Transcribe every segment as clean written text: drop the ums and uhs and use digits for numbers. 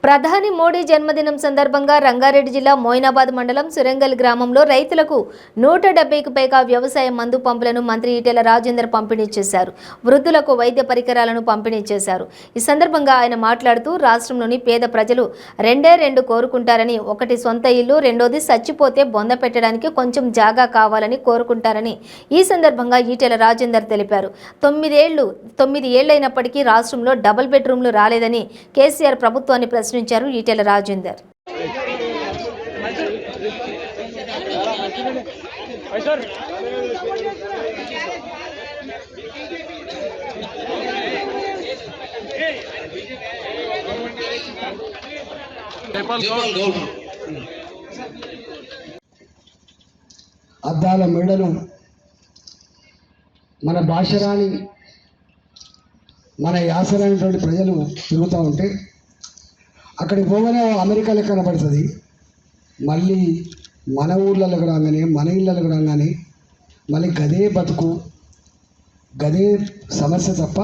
ప్రధాని మోడీ జన్మదినం సందర్భంగా రంగారెడ్డి జిల్లా మోయినాబాద్ మండలం సురంగల్ గ్రామంలో రైతులకు 170కి పైగా వ్యవసాయ మందు పంపులను మంత్రి ఈటెల రాజేందర్ పంపిణీ చేశారు. వృద్ధులకు వైద్య పరికరాలను పంపిణీ చేశారు. ఈ సందర్భంగా ఆయన మాట్లాడుతూ రాష్ట్రంలోని పేద ప్రజలు రెండు కోరుకుంటారని, ఒకటి సొంత ఇల్లు, రెండోది చచ్చిపోతే బొంద పెట్టడానికి కొంచెం జాగా కావాలని కోరుకుంటారని ఈ సందర్భంగా ఈటెల రాజేందర్ తెలిపారు. 9 ఏళ్లైనప్పటికీ రాష్ట్రంలో డబుల్ బెడ్రూమ్లు రాలేదని కేసీఆర్ ప్రభుత్వాన్ని ప్రశ్నించారు ఈటెల రాజేందర్. అద్దాల మెడలు మన భాషరాని మన యాసరానిటువంటి ప్రజలు తిరుగుతూ ఉంటే అక్కడికి పోగానే అమెరికా లెక్క కనబడుతుంది. మళ్ళీ మన ఊర్లకు రాగానే, మన ఇళ్ళకు రాగానే మళ్ళీ గదే బతుకు, గదే సమస్య తప్ప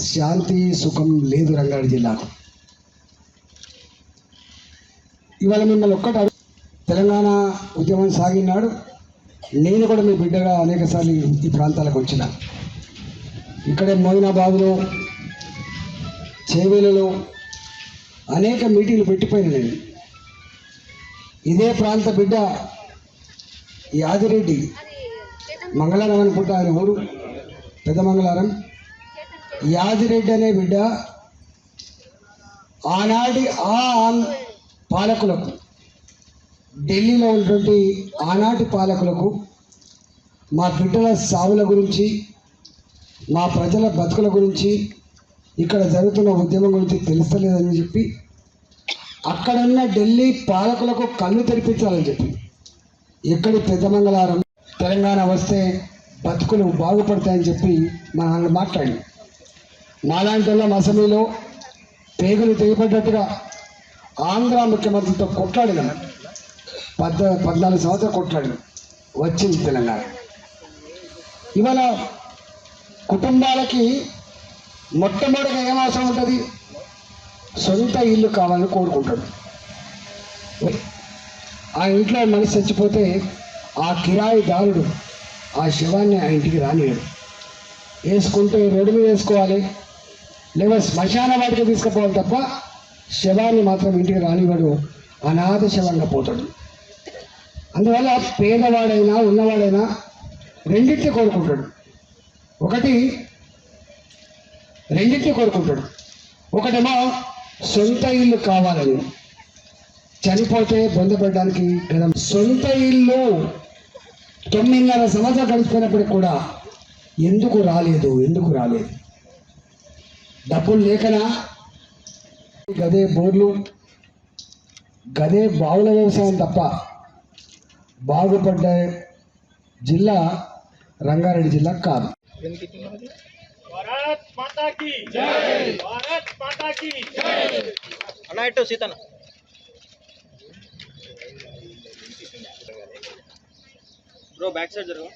శాంతి సుఖం లేదు రంగారెడ్డి జిల్లాకు. ఇవాళ మిమ్మల్ని ఒక్కటి తెలంగాణ ఉద్యమం సాగినాడు. నేను కూడా మీ బిడ్డగా అనేకసార్లు ఈ ప్రాంతాలకు వచ్చిన. ఇక్కడే మోయినాబాద్లో, చేవేలలో అనేక మీటింగ్లు పెట్టిపోయిన నేను. ఇదే ప్రాంత బిడ్డ యాదిరెడ్డి, మంగళారం అనుకుంటా ఆయన ఊరు, పెద్ద మంగళారం. యాదిరెడ్డి అనే బిడ్డ ఆనాటి పాలకులకు, ఢిల్లీలో ఉన్నటువంటి ఆనాటి పాలకులకు మా బిడ్డల సావుల గురించి, మా ప్రజల బతుకుల గురించి, ఇక్కడ జరుగుతున్న ఉద్యమం గురించి తెలుస్తలేదని చెప్పి అక్కడున్న ఢిల్లీ పాలకులకు కళ్ళు తెరిపించాలని చెప్పి ఎక్కడి పెద్దమంగళారం తెలంగాణ వస్తే బతుకులు బాగుపడతాయని చెప్పి మన మాట్లాడి మాలాంటి వాళ్ళ అసెంబ్లీలో పేగులు తెగిపడ్డట్టుగా ఆంధ్ర ముఖ్యమంత్రితో కొట్లాడినాం. 14 సంవత్సరాలు కొట్లాడినాం. వచ్చింది తెలంగాణ. ఇవాళ కుటుంబాలకి మొట్టమొదటిగా ఏం అవసరం ఉంటుంది? సొంత ఇల్లు కావాలని కోరుకుంటాడు. ఆ ఇంట్లో మనిషి చచ్చిపోతే ఆ కిరాయిదారుడు ఆ శవాన్ని ఆ ఇంటికి రానియడు. వేసుకుంటే రోడ్డు మీద వేసుకోవాలి, లేదా శ్మశాన వాటికి తీసుకుపోవాలి తప్ప శవాన్ని మాత్రం ఇంటికి రానివాడు. అనాథ శవంగా పోతాడు. అందువల్ల పేదవాడైనా ఉన్నవాడైనా రెండింటిని కోరుకుంటాడు. రెండింటిని కోరుకుంటాడు. ఒకటేమో సొంత ఇల్లు కావాలని, చనిపోతే బొందపడడానికి కదా. సొంత ఇల్లు 9.5 సంవత్సరాలు గడిచిపోయినప్పటికి కూడా ఎందుకు రాలేదు? డబ్బులు లేకనా? గదే బోర్లు, గదే బావుల వ్యవసాయం తప్ప బాగుపడ్డ జిల్లా రంగారెడ్డి జిల్లా కాదు. भारत माता की जय, भारत माता की जय. అన్న ఇటు సీతన్న బ్రో బ్యాక్ సైడ్ జరుగు.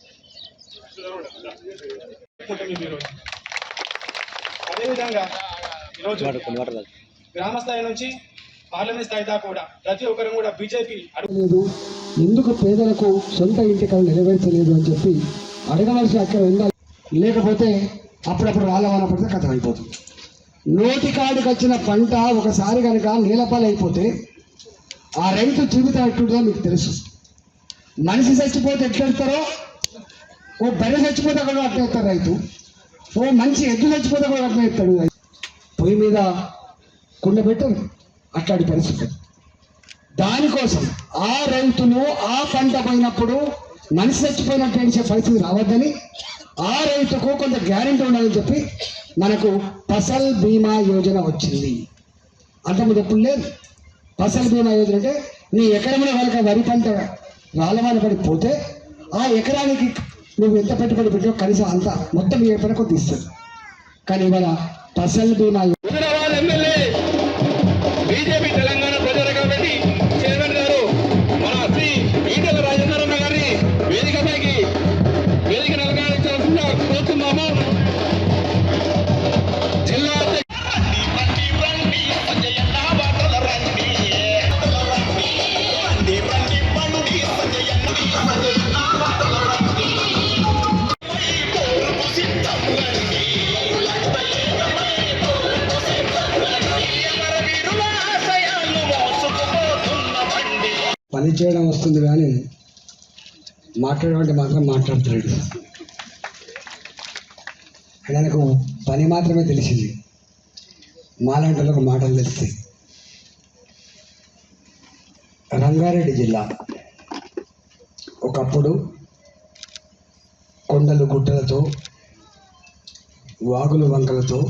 అదేవిధంగా ఈరోజు గ్రామ స్థాయి నుంచి పార్లమెంట్ స్థాయి దాకా కూడా ప్రతి ఒక్కరు కూడా బీజేపీ అడగలేదు. ఎందుకు పేదలకు సొంత ఇంటి కళ నెరవేర్చలేదు అని చెప్పి అడగవలసిన అక్కడ ఉండాలి. లేకపోతే అప్పుడప్పుడు రాళ్ళవాన పడితే కథ అయిపోతుంది. నోటికాడికి వచ్చిన పంట ఒకసారి కనుక నీలపాలు అయిపోతే ఆ రైతు జీవితం ఎట్లుంటుందో మీకు తెలుసు. మనిషి చచ్చిపోతే ఎట్లెడతారో, ఓ బెర్రె చచ్చిపోతే కూడా అట్లా ఎత్తారు రైతు, ఓ మంచి ఎద్దు చచ్చిపోతే కూడా అట్లా ఎత్తాడు. పొయ్యి మీద కుండ పెట్టరు, అట్లాంటి పరిస్థితి. దానికోసం ఆ రైతులు ఆ పంట పోయినప్పుడు మనిషి చచ్చిపోయినట్టు ఏడిచే పరిస్థితి రావద్దని, ఆ రైతుకు కొంత గ్యారెంటీ ఉండాలని చెప్పి మనకు ఫసల్ బీమా యోజన వచ్చింది. అంతకుముందు ఎప్పుడు లేదు. ఫసల్ బీమా యోజన అంటే నీ ఎకరంలో కనుక వరి పంట రాళ్ళవాన పడిపోతే ఆ ఎకరానికి నువ్వు ఎంత పెట్టుబడి పెట్టావు కనీసం అంత మొత్తం ఏ పని కొద్ది ఇస్తుంది. కానీ ఇవాళ ఫసల్ బీమా బీజేపీ తెలంగాణ ప్రజలు కాబట్టి చైర్మన్ గారు మన శ్రీ ఈటెల రాజేందర్ అన్న గారిని వేదికపైకి నలగాల్సిందిగా కోరుతున్నాము. జిల్లా పని చేయడం వస్తుంది కానీ మాట్లాడమంటే మాత్రం మాట్లాడుతున్నాడు. ఆయనకు పని మాత్రమే తెలిసింది, మాలాంటి వాళ్ళకు మాటలు తెలుస్తాయి. రంగారెడ్డి జిల్లా ఒకప్పుడు కొండలు గుట్టలతో, వాగులు వంకలతో,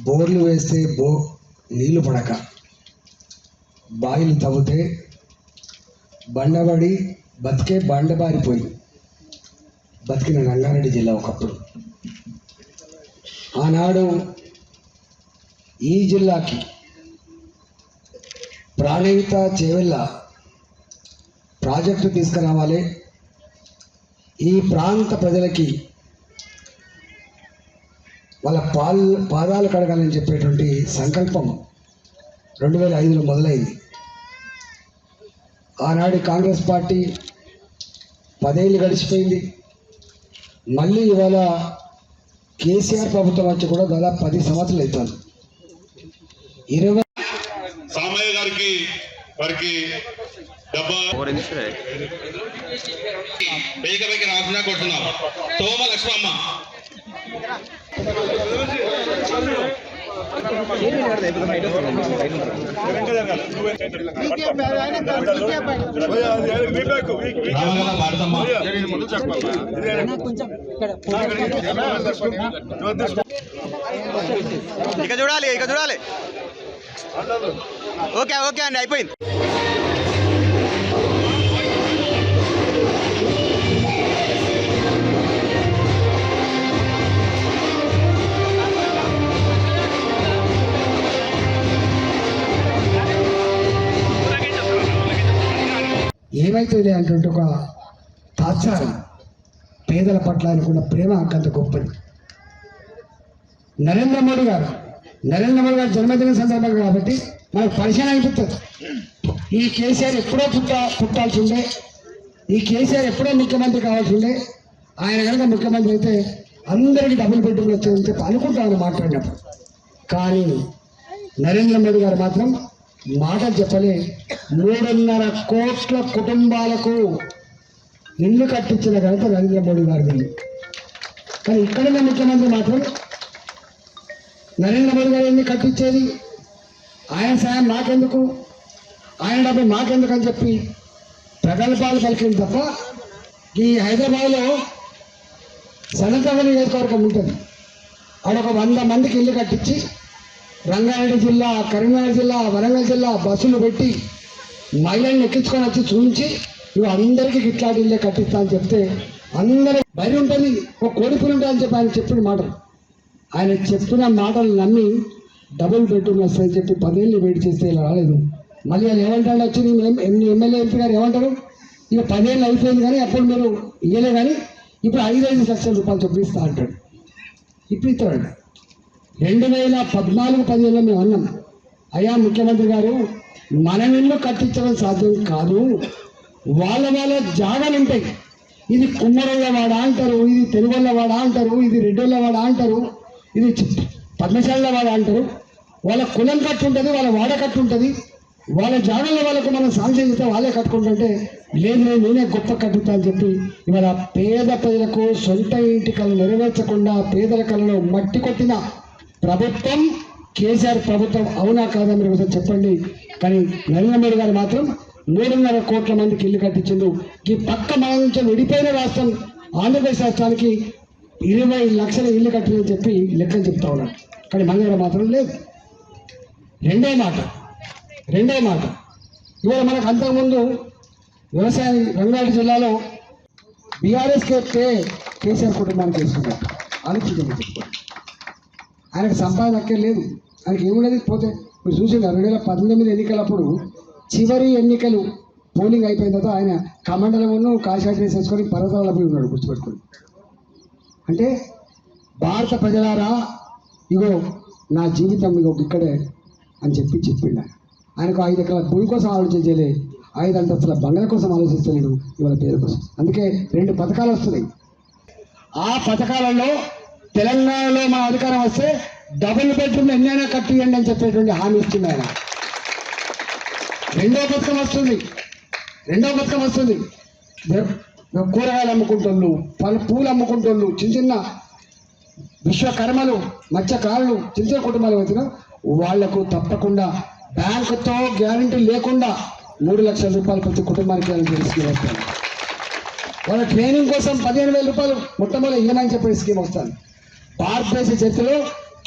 బోర్లు వేస్తే నీళ్లు పడక, బాయిలు తవ్వితే బండబడి బతికే బండబారిపోయి బతికిన రంగారెడ్డి జిల్లా ఒకప్పుడు. ఆనాడు ఈ జిల్లాకి ప్రాణహిత చేవెళ్ళ ప్రాజెక్టు తీసుకురావాలి, ఈ ప్రాంత ప్రజలకి వాళ్ళ పాదాలు కడగాలని చెప్పేటువంటి సంకల్పం 2005లో మొదలైంది. ఆనాడు కాంగ్రెస్ పార్టీ 10 ఏళ్ళు గడిచిపోయింది. మళ్ళీ ఇవాళ కేసీఆర్ ప్రభుత్వం వచ్చి కూడా దాదాపు 10 సంవత్సరాలు అవుతుంది. 20 సామయ్య గారికి వారికి వేదికపైకి రాసిన కొడుతున్నాం. సోమ లక్ష్మమ్మ ఇక చూడాలి. ఓకే అండి, అయిపోయింది. ఏమైతుంది అంటే ఒక తాత్సారం, పేదల పట్ల అనుకున్న ప్రేమ అంత గొప్పది. నరేంద్ర మోడీ గారు జన్మదిన సందర్భంగా కాబట్టి మనకు పరిచయం అయిపోతుంది. ఈ కేసీఆర్ ఎప్పుడో పుట్టాల్సి ఉండే, ఈ కేసీఆర్ ఎప్పుడో ముఖ్యమంత్రి కావాల్సి ఉండే. ఆయన కనుక ముఖ్యమంత్రి అయితే అందరికీ డబుల్ బెడ్రూమ్లు వచ్చాయని చెప్పి అనుకుంటామని మాట్లాడినప్పుడు. కానీ నరేంద్ర మోడీ గారు మాత్రం మాటలు చెప్పలే. 3.5 కోట్ల కుటుంబాలకు ఇల్లు కట్టించిన ఘనత నరేంద్ర మోడీ గారిది. కానీ ఇక్కడున్న ముఖ్యమంత్రి మాత్రం నరేంద్ర మోడీ గారు ఎన్ని కట్టించేది, ఆయన సాయం మాకెందుకు, ఆయన డబ్బు మాకెందుకు అని చెప్పి ప్రగల్భాలు పలికింది తప్ప. ఈ హైదరాబాద్లో సనతగలి నియోజకవర్గం ఉంటుంది, ఆడొక 100 మందికి ఇల్లు కట్టించి రంగారెడ్డి జిల్లా, కరీంనగర్ జిల్లా, వరంగల్ జిల్లా బస్సులు పెట్టి మహిళల్ని ఎక్కించుకొని వచ్చి చూపించి ఇవి అందరికీ ఇట్లాంటి ఇల్లే కట్టిస్తా అని చెప్తే అందరూ బయట ఉంటుంది, ఒక కోడిపులు ఉంటుంది అని చెప్పి ఆయన చెప్పిన మాటలు. ఆయన చెప్పిన మాటలు నమ్మి డబుల్ బెడ్రూమ్ వస్తాయని చెప్పి 10 ఏళ్ళు వెయిట్ చేస్తే ఇలా రాలేదు. మళ్ళీ వాళ్ళు ఏమంటాడు వచ్చి ఎమ్మెల్యే ఎంపీ గారు ఏమంటారు, ఇక 10 ఏళ్ళు అయిపోయింది కానీ అప్పుడు మీరు ఇయ్యలే కానీ ఇప్పుడు 5-5 లక్షల రూపాయలు చొప్పున ఇస్తా అంటాడు. ఇప్పుడు ఇస్తాడు. 2014-15లో మేము అన్నాం, అయ్యా ముఖ్యమంత్రి గారు మన ఇల్లు కట్టించడం సాధ్యం కాదు, వాళ్ళ జాగాలు ఉంటాయి. ఇది కుమ్మరోళ్ళవాడ అంటారు, ఇది తెలుగోళ్ళవాడ అంటారు, ఇది రెడ్డోళ్ళవాడ అంటారు, ఇది పద్మశాలవాడ అంటారు. వాళ్ళ కులం కట్టు ఉంటుంది, వాళ్ళ వాడ కట్టు ఉంటుంది, వాళ్ళ జాగాల్లో వాళ్ళకు మనం సాంక్షన్ చేస్తే వాళ్ళే కట్టుకుంటుంటే లేదు నేనే గొప్ప కట్టుతా అని చెప్పి ఇవాళ పేద ప్రజలకు సొంత ఇంటి కళ నెరవేర్చకుండా పేదల కళలో మట్టి కొట్టిన ప్రభుత్వం కేసీఆర్ ప్రభుత్వం. అవునా కాదా మీరు ఒకసారి చెప్పండి. కానీ నరేంద్ర మోడీ గారు మాత్రం 3.5 కోట్ల మందికి ఇల్లు కట్టించిండు. ఈ పక్క మన నుంచి విడిపోయిన రాష్ట్రం ఆంధ్రప్రదేశ్ రాష్ట్రానికి 20 లక్షల ఇల్లు కట్టిందని చెప్పి లెక్కలు చెప్తా ఉన్నాడు. కానీ మన దగ్గర మాత్రం లేదు. రెండో మాట ఇవాళ మనకు అంతకుముందు వ్యవసాయం రంగారెడ్డి జిల్లాలో బీఆర్ఎస్ కేసీఆర్ కుటుంబానికి వేసుకున్నారు. ఆలోచించండి, ఆయనకు సంపాదన అక్కర్లేదు, ఆయనకి ఏముండేది. పోతే మీరు చూసిన 2019 ఎన్నికలప్పుడు చివరి ఎన్నికలు పోలింగ్ అయిపోయిన తర్వాత ఆయన కమండలమును కాషాయ డ్రెస్ వేసుకొని పర్వతాల పోయి ఉన్నాడు గుర్తుపెట్టుకొని. అంటే భారత ప్రజలారా ఇగో నా జీవితం ఇగో ఇక్కడే అని చెప్పిండు. ఆయనకు 5 ఎకరాల భూమి కోసం ఆలోచించలే, 5 అంతస్తుల బంగ్లా కోసం ఆలోచిస్తలేడు, ఇవాళ పేరు కోసం. అందుకే 2 పథకాలు వస్తున్నాయి. ఆ పథకాలలో తెలంగాణలో మన అధికారం వస్తే డబుల్ బెడ్రూమ్ ఎన్నైనా కట్టియండి అని చెప్పేటువంటి హామీ ఇస్తుంది ఆయన. రెండో పథకం వస్తుంది కూరగాయలు అమ్ముకుంటోళ్ళు పూలు అమ్ముకుంటోళ్ళు చిన్న విశ్వకర్మలు మత్స్యకారులు చిన్న కుటుంబాలు వచ్చిన వాళ్లకు తప్పకుండా బ్యాంకుతో గ్యారంటీ లేకుండా 3 లక్షల రూపాయలు ప్రతి కుటుంబానికి స్కీమ్ వస్తుంది. వాళ్ళ ట్రైనింగ్ కోసం 15,000 రూపాయలు మొట్టమొదటి ఇవ్వమని చెప్పే స్కీమ్ వస్తుంది. భారతదేశ చరిత్రలో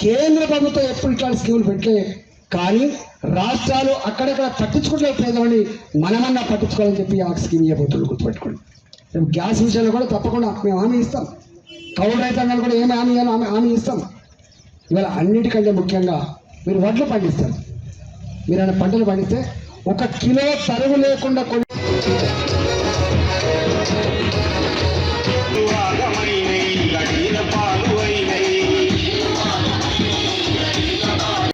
కేంద్ర ప్రభుత్వం ఎప్పుడు ఇట్లాంటి స్కీములు పెట్టలే, కానీ రాష్ట్రాలు అక్కడక్కడ పట్టించుకుంటారు పేదవాడిని, మనమన్నా పట్టించుకోవాలని చెప్పి ఆ స్కీమ్ ఇవ్వబోతున్నారు. గుర్తుపెట్టుకోండి. గ్యాస్ విషయంలో కూడా తప్పకుండా మేము హామీ ఇస్తాం. కౌలు రైతాంగాలు కూడా ఏమి హామీ ఇస్తాం. ఇవాళ అన్నిటికంటే ముఖ్యంగా మీరు వడ్లు పండిస్తారు. మీరు పంటలు పండిస్తే 1 కిలో తరుగు లేకుండా కొన్ని